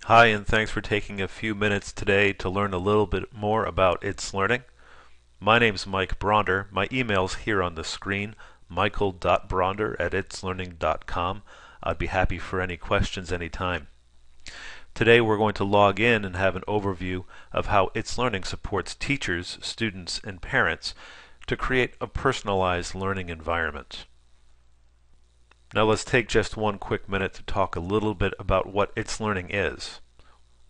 Hi, and thanks for taking a few minutes today to learn a little bit more about It's Learning. My name's Mike Bronder. My email's here on the screen, michael.bronder@itslearning.com. I'd be happy for any questions anytime. Today we're going to log in and have an overview of how It's Learning supports teachers, students, and parents to create a personalized learning environment. Now let's take just one quick minute to talk a little bit about what It's Learning is.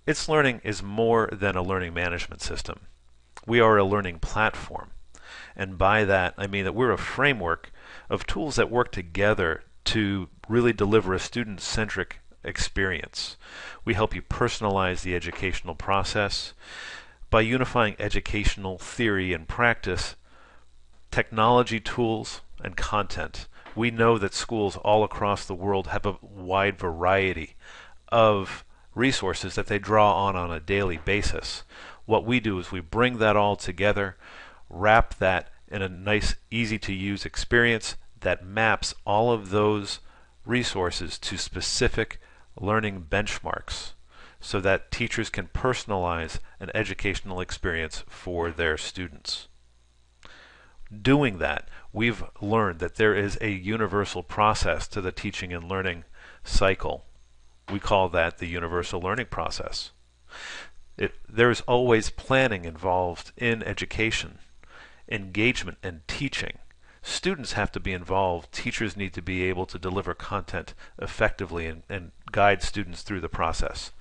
It's Learning is more than a learning management system. We are a learning platform. And by that, I mean that we're a framework of tools that work together to really deliver a student-centric experience. We help you personalize the educational process by unifying educational theory and practice, technology tools, and content. We know that schools all across the world have a wide variety of resources that they draw on a daily basis. What we do is we bring that all together, wrap that in a nice, easy-to-use experience that maps all of those resources to specific learning benchmarks so that teachers can personalize an educational experience for their students. Doing that, we've learned that there is a universal process to the teaching and learning cycle. We call that the universal learning process. There's always planning involved in education, engagement, and teaching. Students have to be involved. Teachers need to be able to deliver content effectively and guide students through the process.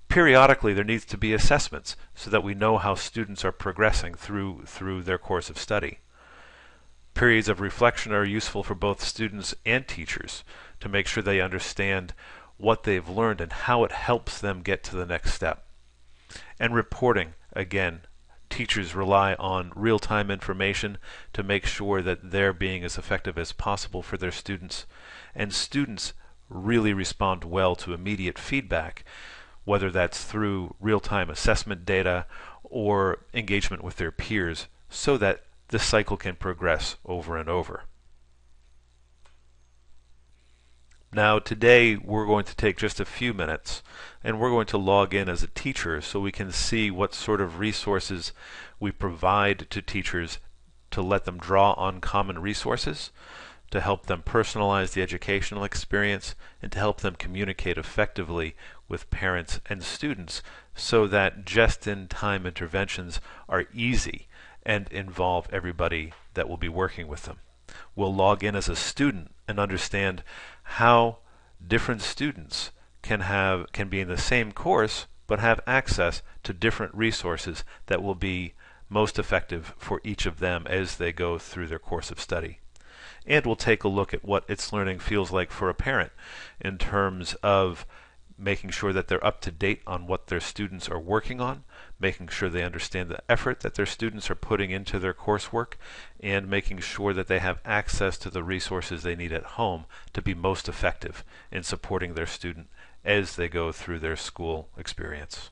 Periodically, there needs to be assessments so that we know how students are progressing through their course of study. Periods of reflection are useful for both students and teachers to make sure they understand what they've learned and how it helps them get to the next step. And reporting, again, teachers rely on real-time information to make sure that they're being as effective as possible for their students, and students really respond well to immediate feedback, whether that's through real-time assessment data or engagement with their peers, so that this cycle can progress over and over. Now today we're going to take just a few minutes and we're going to log in as a teacher so we can see what sort of resources we provide to teachers to let them draw on common resources, to help them personalize the educational experience, and to help them communicate effectively with parents and students so that just-in-time interventions are easy and involve everybody that will be working with them. We'll log in as a student and understand how different students can be in the same course but have access to different resources that will be most effective for each of them as they go through their course of study. And we'll take a look at what It's Learning feels like for a parent in terms of making sure that they're up to date on what their students are working on, making sure they understand the effort that their students are putting into their coursework, and making sure that they have access to the resources they need at home to be most effective in supporting their student as they go through their school experience.